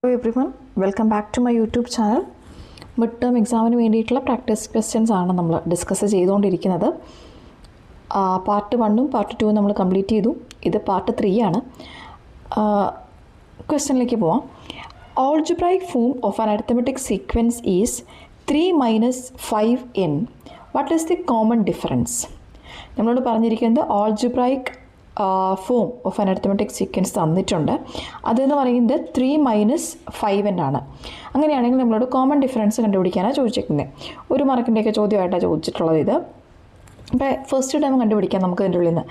Hello everyone, welcome back to my YouTube channel. Mid term എക്സാമിന് വേണ്ടിയിട്ടുള്ള practice questions ആണ് നമ്മൾ ഡിസ്കസ് ചെയ്തുകൊണ്ടിരിക്കുന്നത്. പാർട്ട് 1ഉം പാർട്ട് 2ഉം നമ്മൾ കംപ്ലീറ്റ് ചെയ്തു. ഇത് പാർട്ട് 3 ആണ്. ക്വസ്റ്റ്യനിലേക്ക് പോവാം. Algebraic form of an arithmetic sequence is 3 minus 5n. What is the common difference? നമ്മളോട് പറഞ്ഞിരിക്കുന്നത് algebraic form of an arithmetic sequence തന്നിട്ടുണ്ട്. അതെന്ന് പറയുന്നത് 3 മൈനസ് 5n ആണ്. അങ്ങനെയാണെങ്കിൽ നമ്മളോട് കോമൺ ഡിഫറൻസ് കണ്ടുപിടിക്കാനാണ് ചോദിച്ചിരിക്കുന്നത്. 1 മാർക്കിൻ്റെയൊക്കെ ചോദ്യമായിട്ടാണ് ചോദിച്ചിട്ടുള്ളത് ഇത്. അപ്പോൾ ഫസ്റ്റ് ടൈം കണ്ടുപിടിക്കാം നമുക്ക് ഇതിൻ്റെ ഉള്ളിൽ നിന്ന്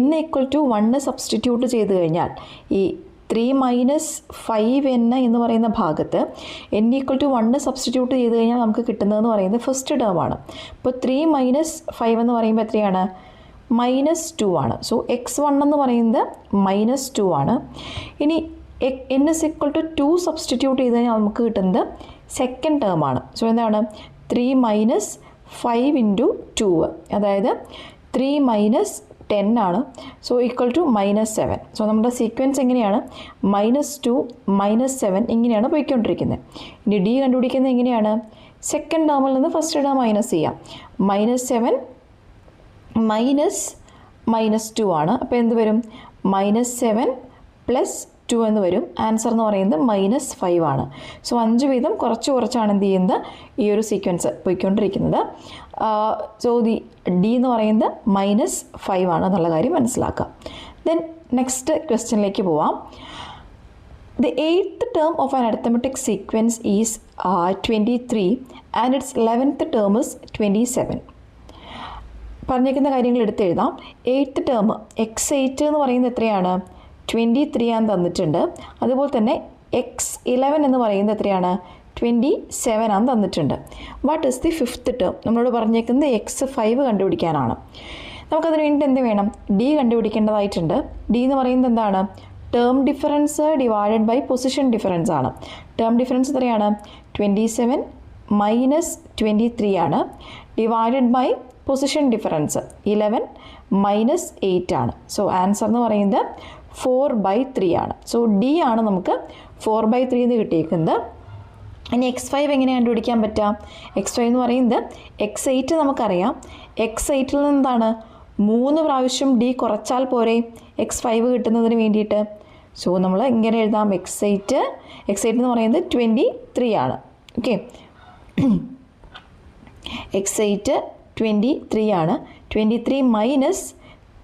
n=1 സബ്സ്റ്റിറ്റ്യൂട്ട് ചെയ്ത് കഴിഞ്ഞാൽ ഈ 3 മൈനസ് 5n എന്ന് പറയുന്ന ഭാഗത്ത് n=1 സബ്സ്റ്റിറ്റ്യൂട്ട് ചെയ്ത് കഴിഞ്ഞാൽ നമുക്ക് കിട്ടുന്നതെന്ന് പറയുന്നത് ഫസ്റ്റ് ടേം ആണ്. അപ്പോൾ 3 മൈനസ് 5 എന്ന് പറയുമ്പോൾ എത്രയാണ്? -2 ആണ്. സോ x1 എന്ന് പറയുന്നത് -2 ആണ്. ഇനി n=2 സബ്സ്റ്റിറ്റ്യൂട്ട് ചെയ്ത് കഴിഞ്ഞാൽ നമുക്ക് കിട്ടുന്നത് സെക്കൻഡ് ടേം ആണ്. സോ എന്താണ്? 3 മൈനസ് 5 ഇൻറ്റു 2, അതായത് 3 മൈനസ് 10 ആണ്. സോ -7. സോ നമ്മുടെ സീക്വൻസ് എങ്ങനെയാണ്? -2 -7 ഇങ്ങനെയാണ് പോയിക്കൊണ്ടിരിക്കുന്നത്. ഇനി ഡി കണ്ടുപിടിക്കുന്നത് എങ്ങനെയാണ്? സെക്കൻഡ് ടേമിൽ നിന്ന് ഫസ്റ്റ് ടേം മൈനസ് ചെയ്യാം. -7 -2 ആണ്. അപ്പോൾ എന്ത് വരും? -7 + 2 എന്ന് വരും. ആൻസർ എന്ന് പറയുന്നത് -5 ആണ്. സോ 5 വീതം കുറച്ചാണ് എന്ത് ചെയ്യുന്നത്? ഈ ഒരു സീക്വൻസ് പോയിക്കൊണ്ടിരിക്കുന്നത്. സോ ഡി എന്ന് പറയുന്നത് -5 ആണ് എന്നുള്ള കാര്യം മനസ്സിലാക്കാം. ദെൻ നെക്സ്റ്റ് ക്വസ്റ്റ്യനിലേക്ക് പോവാം. The 8th term of an arithmetic sequence is 23 and its 11th term is 27. പറഞ്ഞിരിക്കുന്ന കാര്യങ്ങൾ എടുത്ത് എഴുതാം. 8th ടേം x8 എന്ന് പറയുന്നത് എത്രയാണ്? 23 ആണ് തന്നിട്ടുണ്ട്. അതുപോലെ തന്നെ x11 എന്ന് പറയുന്നത് എത്രയാണ്? 27 ആണ് തന്നിട്ടുണ്ട്. What is the 5th term? നമ്മളോട് പറഞ്ഞേക്കുന്നത് x5 കണ്ടുപിടിക്കാനാണ്. നമുക്കതിന് വേണ്ടി എന്ത് വേണം? ഡി കണ്ടുപിടിക്കേണ്ടതായിട്ടുണ്ട്. ഡി എന്ന് പറയുന്നത് എന്താണ്? Term difference divided by position difference ആണ്. ടേം ഡിഫറൻസ് എത്രയാണ്? 27 മൈനസ് 23 ആണ്. Divided by position difference 11 minus 8 ആണ്. സോ ആൻസർ എന്ന് പറയുന്നത് 4/3 ആണ്. സോ ഡി ആണ് നമുക്ക് 4/3 എന്ന് കിട്ടിയിരിക്കുന്നത്. ഇനി x5 എങ്ങനെ കണ്ടുപിടിക്കാൻ പറ്റുക? x5 എന്ന് പറയുന്നത് x8 നമുക്കറിയാം. x8ൽ നിന്ന് എന്താണ്? 3 പ്രാവശ്യം ഡി കുറച്ചാൽ പോരെ x5 കിട്ടുന്നതിന് വേണ്ടിയിട്ട്. സോ നമ്മൾ ഇങ്ങനെ എഴുതാം. x8 എന്ന് പറയുന്നത് 23 ആണ്. ഓക്കെ, x8 23 ആണ്. 23 മൈനസ്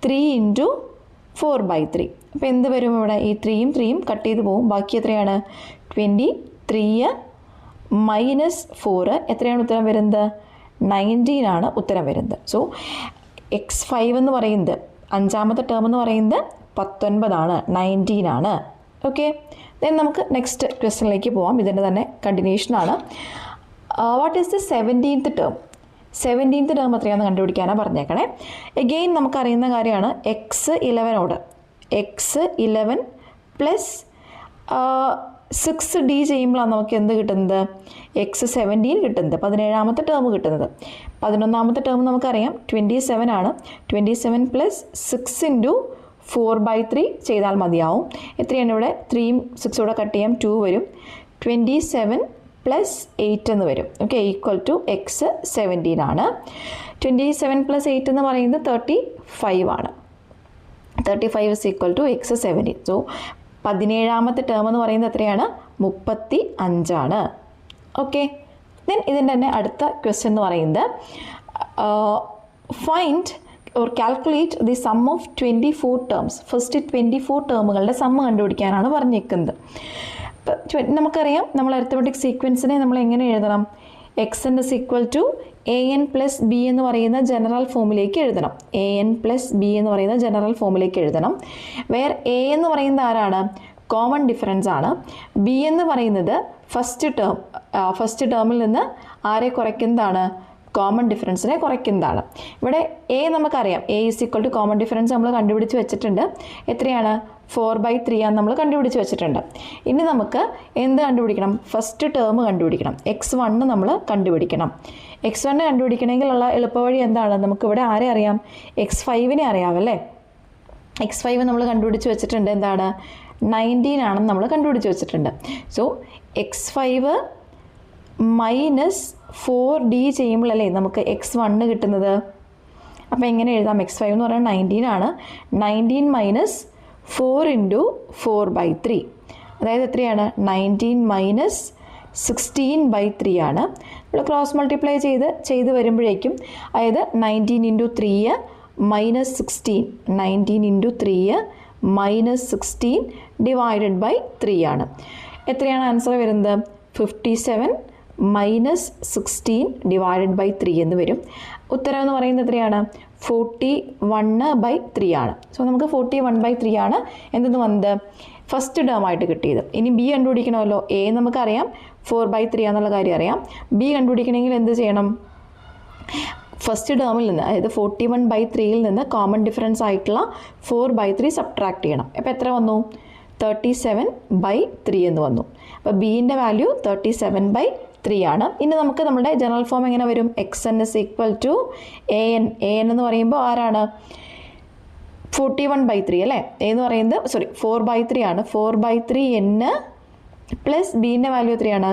3 ഇൻറ്റു 4/3. അപ്പോൾ എന്ത് വരും ഇവിടെ? ഈ 3യും കട്ട് ചെയ്ത് പോകും. ബാക്കി എത്രയാണ്? 23 മൈനസ് 4 എത്രയാണ് ഉത്തരം വരുന്നത്? 19 ആണ് ഉത്തരം വരുന്നത്. സോ x5 എന്ന് പറയുന്നത് 5ാമത്തെ ടേം എന്ന് പറയുന്നത് 19 ആണ്, 19 ആണ്. ഓക്കെ, ദെൻ നമുക്ക് നെക്സ്റ്റ് ക്വസ്റ്റ്യനിലേക്ക് പോവാം. ഇതിൻ്റെ തന്നെ കണ്ടിന്യൂഷനാണ്. What is the 17th term? 17th term എത്രയാണെന്ന് കണ്ടുപിടിക്കാനാണ് പറഞ്ഞേക്കണേ. എഗെയിൻ നമുക്കറിയുന്ന കാര്യമാണ് x11 x11 പ്ലസ് 6d ചെയ്യുമ്പോഴാണ് നമുക്ക് എന്ത് കിട്ടുന്നത്? x17 കിട്ടുന്നത്, 17ാമത്തെ ടേം കിട്ടുന്നത്. 11ാമത്തെ ടേം നമുക്കറിയാം 27 ആണ്. 27 പ്ലസ് 6 ഇൻറ്റു 4/3 ചെയ്താൽ മതിയാവും. എത്രയാണ് ഇവിടെ? 3യും 6 കൂടെ കട്ട് ചെയ്യാം, 2 വരും. 27 പ്ലസ് 8 എന്ന് വരും. ഓക്കെ, ഈക്വൽ ടു x17 ആണ്. 27 പ്ലസ് 8 എന്ന് പറയുന്നത് 35 ആണ്. 35 is equal to x17. So 17ാമത്തെ ടേം എന്ന് പറയുന്നത് എത്രയാണ്? 35 ആണ്. ഓക്കെ, ദെൻ ഇതിൻ്റെ തന്നെ അടുത്ത ക്വസ്റ്റ്യൻ എന്ന് പറയുന്നത് find or calculate the sum of 24 terms. First 24 ടേമുകളുടെ സമ്മ് കണ്ടുപിടിക്കാനാണ് പറഞ്ഞിരിക്കുന്നത്. നമുക്കറിയാം, നമ്മൾ അരിത്തമെറ്റിക് സീക്വൻസിനെ നമ്മൾ എങ്ങനെ എഴുതണം? x(n) = an പ്ലസ് b എന്ന് പറയുന്ന ജനറൽ ഫോമിലേക്ക് എഴുതണം. an പ്ലസ് b എന്ന് പറയുന്ന ജനറൽ ഫോമിലേക്ക് എഴുതണം. വേർ a എന്ന് പറയുന്നത് ആരാണ്? കോമൺ ഡിഫറൻസ് ആണ്. b എന്ന് പറയുന്നത് ഫസ്റ്റ് ടേമിൽ നിന്ന് ആരെ കുറയ്ക്കുന്നതാണ്? കോമൺ ഡിഫറൻസിനെ കുറയ്ക്കുന്നതാണ്. ഇവിടെ a നമുക്കറിയാം. a = കോമൺ ഡിഫറൻസ് നമ്മൾ കണ്ടുപിടിച്ച് വെച്ചിട്ടുണ്ട്. എത്രയാണ്? 4/3 ആണ് നമ്മൾ കണ്ടുപിടിച്ച് വെച്ചിട്ടുണ്ട്. ഇനി നമുക്ക് എന്ത് കണ്ടുപിടിക്കണം? ഫസ്റ്റ് ടേം കണ്ടുപിടിക്കണം. x1 നമ്മൾ കണ്ടുപിടിക്കണം. x1 കണ്ടുപിടിക്കണമെങ്കിലുള്ള എളുപ്പവഴി എന്താണ്? നമുക്കിവിടെ ആരെ അറിയാം? x5നെ അറിയാമല്ലേ? x5 നമ്മൾ കണ്ടുപിടിച്ച് വെച്ചിട്ടുണ്ട്. എന്താണ്? 19 ആണെന്ന് നമ്മൾ കണ്ടുപിടിച്ച് വെച്ചിട്ടുണ്ട്. സോ x5 മൈനസ് 4d ചെയ്യുമ്പോഴല്ലേ നമുക്ക് x1 കിട്ടുന്നത്. അപ്പോൾ എങ്ങനെ എഴുതാം? x5 എന്ന് പറയുന്നത് 19 ആണ്. 19 മൈനസ് 4 ഇൻറ്റു 4/3, അതായത് എത്രയാണ്? 19 മൈനസ് 16/3 ആണ്. നമ്മൾ ക്രോസ് മൾട്ടിപ്ലൈ ചെയ്ത് വരുമ്പോഴേക്കും, അതായത് 19 into 3 minus 16, 19 into 3 minus 16 divided by 3 ആണ്. എത്രയാണ് ആൻസർ വരുന്നത്? 57 മൈനസ് 16 ഡിവൈഡഡ് ബൈ 3 എന്ന് വരും. ഉത്തരം എന്ന് പറയുന്നത് എത്രയാണ്? 41/3 ആണ്. സോ നമുക്ക് 41/3 ആണ് എന്തെന്ന് വന്നത്? ഫസ്റ്റ് ടേം ആയിട്ട് കിട്ടിയത്. ഇനി ബി കണ്ടുപിടിക്കണമല്ലോ. എ നമുക്കറിയാം 4/3 എന്നുള്ള കാര്യം അറിയാം. ബി കണ്ടുപിടിക്കണമെങ്കിൽ എന്ത് ചെയ്യണം? ഫസ്റ്റ് ടേമിൽ നിന്ന്, അതായത് 41/3യിൽ നിന്ന് കോമൺ ഡിഫറൻസ് ആയിട്ടുള്ള 4/3 സബ്ട്രാക്ട് ചെയ്യണം. അപ്പോൾ എത്ര വന്നു? 37/3 എന്ന് വന്നു. അപ്പോൾ ബീൻ്റെ വാല്യൂ 37/3 ആണ്. ഇനി നമുക്ക് നമ്മുടെ ജനറൽ ഫോം എങ്ങനെ വരും? xn is equal to an. an എന്ന് പറയുമ്പോൾ ആരാണ്? 41/3 അല്ലേ? എ എന്ന് പറയുന്നത് 4/3 ആണ്. 4/3n പ്ലസ് ബീൻ്റെ വാല്യൂ എത്രയാണ്?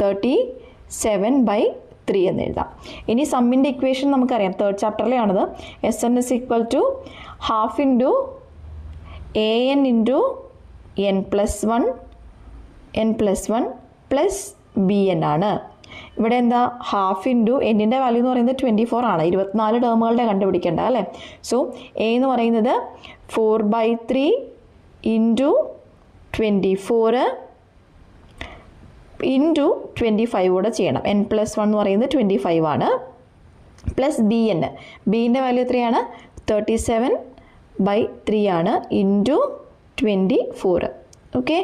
37/3 എന്ന് എഴുതാം. ഇനി സമ്മിൻ്റെ ഇക്വേഷൻ നമുക്കറിയാം, third ചാപ്റ്ററിലാണത്. Sn is equal to half into an into n plus 1 plus bn ആണ്. ഇവിടെ എന്താ? ഹാഫ് ഇൻറ്റു എന്നിൻ്റെ വാല്യൂ എന്ന് പറയുന്നത് 24 ആണ്. 24 ടേമുകളുടെ കണ്ടുപിടിക്കേണ്ട അല്ലേ? സോ എ എന്ന് പറയുന്നത് 4/3 ഇൻറ്റു 24 ഇൻറ്റു 25 കൂടെ ചെയ്യണം. n പ്ലസ് 1 എന്ന് പറയുന്നത് 25 ആണ്. പ്ലസ് ബീൻ്റെ വാല്യൂ എത്രയാണ്? 37/3 ആണ് ഇൻറ്റു 24. ഓക്കെ,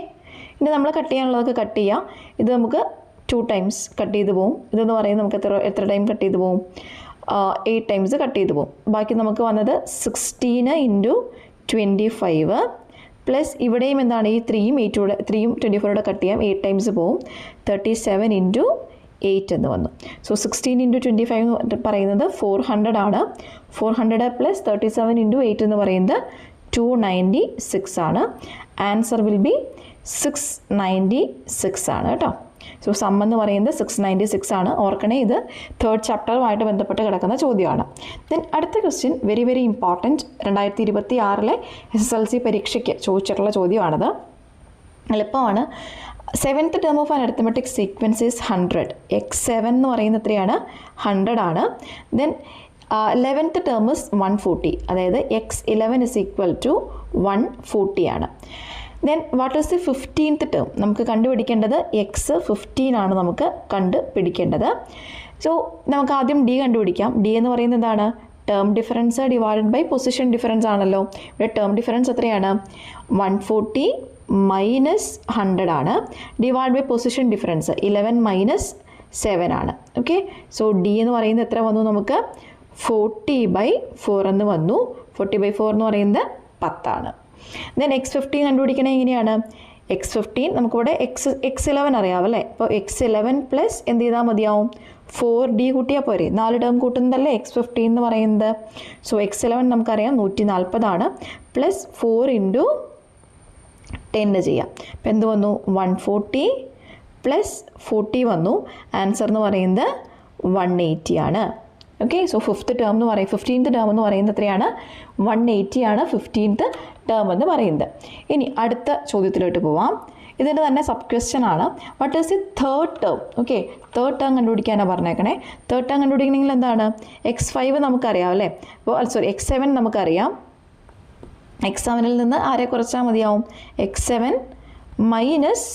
ഇനി നമ്മൾ കട്ട് ചെയ്യാനുള്ളതൊക്കെ കട്ട് ചെയ്യാം. ഇത് നമുക്ക് 2 ടൈംസ് കട്ട് ചെയ്ത് പോവും. ഇതെന്ന് പറയുന്നത് നമുക്ക് എത്ര ടൈം കട്ട് ചെയ്ത് പോവും? 8 ടൈംസ് കട്ട് ചെയ്ത് പോവും. ബാക്കി നമുക്ക് വന്നത് 16 ഇൻറ്റു 25 പ്ലസ് ഇവിടെയും എന്താണ്? ഈ 3യും 24 കട്ട് ചെയ്യാം. 8 ടൈംസ് പോവും. 37 ഇൻറ്റു 8 എന്ന് വന്നു. സോ 16 ഇൻറ്റു 25 എന്ന് പറയുന്നത് 400 ആണ്. 400 പ്ലസ് 37 ഇൻറ്റു 8 എന്ന് പറയുന്നത് 296 ആണ്. ആൻസർ വിൽ ബി 696 ആണ് കേട്ടോ. സോ സം എന്ന് പറയുന്നത് 696 ആണ്. ഓർക്കണേ, ഇത് തേർഡ് ചാപ്റ്ററുമായിട്ട് ബന്ധപ്പെട്ട് കിടക്കുന്ന ചോദ്യമാണ്. ദെൻ അടുത്ത question very very important. 2026 SSLC പരീക്ഷയ്ക്ക് ചോദിച്ചിട്ടുള്ള ചോദ്യമാണത്. എളുപ്പമാണ്. 7th term of an arithmetic sequence is 100. x7 എന്ന് പറയുന്നത് എത്രയാണ്? 100 ആണ്. ദെൻ 11th ടേം ഇസ് 140, അതായത് x11 ഇസ് ഈക്വൽ ടു 140 ആണ്. Then what is the 15th term? നമുക്ക് കണ്ടുപിടിക്കേണ്ടത് x15 ആണ് നമുക്ക് കണ്ടുപിടിക്കേണ്ടത്. സോ നമുക്ക് ആദ്യം ഡി കണ്ടുപിടിക്കാം. ഡി എന്ന് പറയുന്നത് എന്താണ്? Term difference divided by position difference ആണല്ലോ. ഇവിടെ ടേം ഡിഫറൻസ് എത്രയാണ്? 140 മൈനസ് 100 ആണ്. Divide by position difference 11 minus 7 ആണ്. ഓക്കെ, സോ ഡി എന്ന് പറയുന്നത് എത്ര വന്നു? നമുക്ക് 40/4 എന്ന് വന്നു. 40/4 എന്ന് പറയുന്നത് 10 ആണ്. ദെൻ x15 കണ്ടുപിടിക്കണേ എങ്ങനെയാണ്? x15 നമുക്കിവിടെ x11 അറിയാമല്ലേ? അപ്പോൾ x11 പ്ലസ് എന്ത് ചെയ്താൽ മതിയാവും? 4d കൂട്ടിയാൽ പോരെ? 4 ടേം കൂട്ടുന്നതല്ലേ x15 എന്ന് പറയുന്നത്. സോ x11 നമുക്കറിയാം 140 ആണ്. പ്ലസ് 4 ഇൻറ്റു 10 ചെയ്യാം. അപ്പോൾ എന്ത് വന്നു? 140 പ്ലസ് 40 വന്നു. ആൻസർ എന്ന് പറയുന്നത് 180 ആണ്. ഓക്കെ, സോ 15th ടേം എന്ന് പറയുന്നത് എത്രയാണ്? 180 ആണ് 15th ടേം എന്ന് പറയുന്നത്. ഇനി അടുത്ത ചോദ്യത്തിലോട്ട് പോവാം. ഇതിൻ്റെ തന്നെ സബ് ക്വസ്റ്റ്യൻ ആണ്. What is the third term? Okay, third term കണ്ടുപിടിക്കാനാണ് പറഞ്ഞേക്കണേ. തേർഡ് ടേം കണ്ടുപിടിക്കണമെങ്കിൽ എന്താണ്? x5 നമുക്കറിയാം അല്ലേ? അപ്പോൾ x7 നമുക്കറിയാം. x7ൽ നിന്ന് ആരെ കുറച്ചാൽ മതിയാവും? x7 മൈനസ്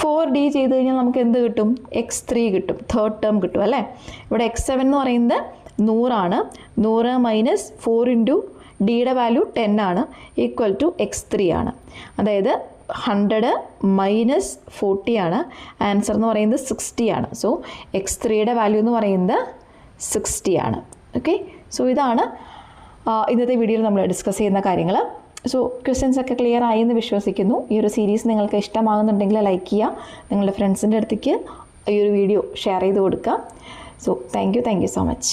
4d ചെയ്ത് കഴിഞ്ഞാൽ നമുക്ക് എന്ത് കിട്ടും? x3 കിട്ടും. തേർഡ് ടേം കിട്ടും അല്ലേ? ഇവിടെ x7 എന്ന് പറയുന്നത് 100 ആണ്. 100 മൈനസ് 4 ഇൻറ്റു ഡിയുടെ വാല്യൂ 10 ആണ്, ഈക്വൽ ടു x3 ആണ്. അതായത് 100 മൈനസ് 40 ആണ്. ആൻസർ എന്ന് പറയുന്നത് 60 ആണ്. സോ x3യുടെ വാല്യൂ എന്ന് പറയുന്നത് 60 ആണ്. ഓക്കെ, സോ ഇതാണ് ഇന്നത്തെ വീഡിയോയിൽ നമ്മൾ ഡിസ്കസ് ചെയ്യുന്ന കാര്യങ്ങൾ. സോ ക്വസ്റ്റ്യൻസ് ഒക്കെ ക്ലിയർ ആയി എന്ന് വിശ്വസിക്കുന്നു. ഈ ഒരു സീരീസ് നിങ്ങൾക്ക് ഇഷ്ടമാകുന്നുണ്ടെങ്കിൽ ലൈക്ക് ചെയ്യുക. നിങ്ങളുടെ ഫ്രണ്ട്സിൻ്റെ അടുത്തേക്ക് ഈ ഒരു വീഡിയോ ഷെയർ ചെയ്ത് കൊടുക്കുക. So thank you so much.